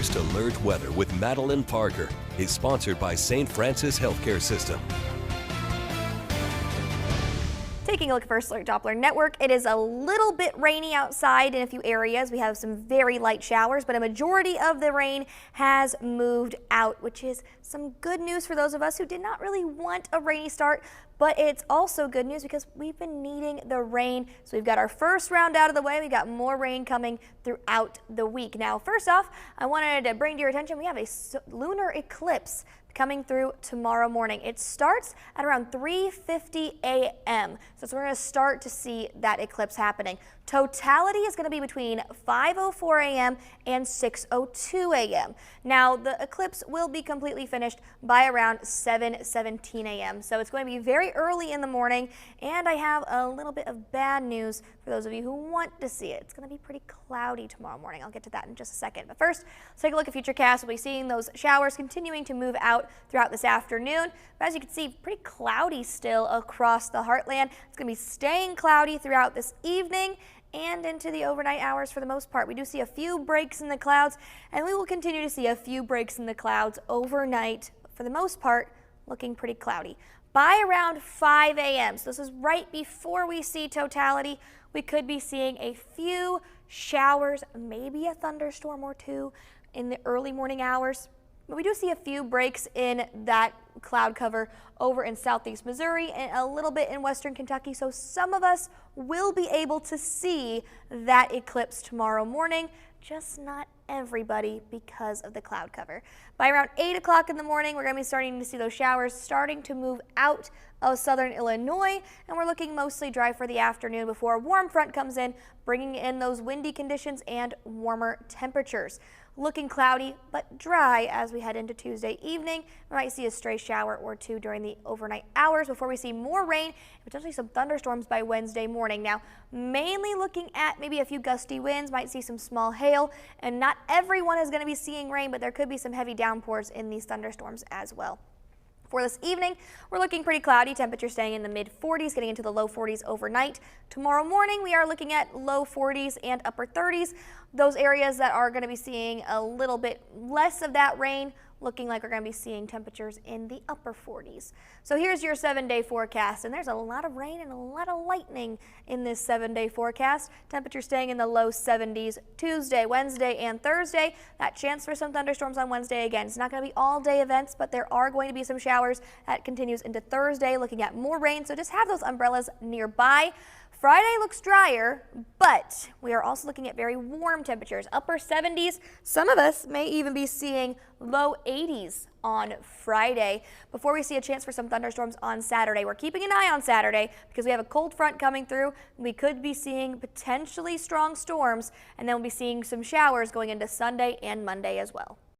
News to Alert Weather with Madeline Parker is sponsored by St. Francis Healthcare System. Taking a look at First Alert Doppler Network, it is a little bit rainy outside in a few areas. We have some very light showers, but a majority of the rain has moved out, which is some good news for those of us who did not really want a rainy start. But it's also good news because we've been needing the rain. So we've got our first round out of the way. We got more rain coming throughout the week. Now, first off, I wanted to bring to your attention, we have a lunar eclipse coming through tomorrow morning. It starts at around 3:50 a.m. So we're going to start to see that eclipse happening. Totality is going to be between 5:04 a.m. and 6:02 a.m. Now, the eclipse will be completely finished by around 7:17 a.m. So it's going to be very early in the morning, and I have a little bit of bad news for those of you who want to see it. It's going to be pretty cloudy tomorrow morning. I'll get to that in just a second. But first, let's take a look at Futurecast. We'll be seeing those showers continuing to move out throughout this afternoon. But as you can see, pretty cloudy still across the heartland. It's going to be staying cloudy throughout this evening and into the overnight hours for the most part. We do see a few breaks in the clouds, and we will continue to see a few breaks in the clouds overnight. For the most part, looking pretty cloudy. By around 5 a.m., so this is right before we see totality, we could be seeing a few showers, maybe a thunderstorm or two in the early morning hours. But we do see a few breaks in that cloud cover over in southeast Missouri and a little bit in western Kentucky. So some of us will be able to see that eclipse tomorrow morning, just not everybody because of the cloud cover. By around 8 o'clock in the morning, we're going to be starting to see those showers starting to move out of southern Illinois, and we're looking mostly dry for the afternoon before a warm front comes in, bringing in those windy conditions and warmer temperatures. Looking cloudy but dry as we head into Tuesday evening. We might see a stray shower or two during the overnight hours before we see more rain and potentially some thunderstorms by Wednesday morning. Now, mainly looking at maybe a few gusty winds, might see some small hail, and not everyone is going to be seeing rain, but there could be some heavy downpours in these thunderstorms as well. For this evening, we're looking pretty cloudy, temperatures staying in the mid-40s, getting into the low 40s overnight. Tomorrow morning, we are looking at low 40s and upper 30s. Those areas that are going to be seeing a little bit less of that rain, looking like we're going to be seeing temperatures in the upper 40s. So here's your 7-day forecast, and there's a lot of rain and a lot of lightning in this 7-day forecast. Temperatures staying in the low 70s Tuesday, Wednesday, and Thursday. That chance for some thunderstorms on Wednesday again. It's not going to be all-day events, but there are going to be some showers. That continues into Thursday, looking at more rain, so just have those umbrellas nearby. Friday looks drier, but we are also looking at very warm temperatures, upper 70s. Some of us may even be seeing low 80s on Friday before we see a chance for some thunderstorms on Saturday. We're keeping an eye on Saturday because we have a cold front coming through. We could be seeing potentially strong storms, and then we'll be seeing some showers going into Sunday and Monday as well.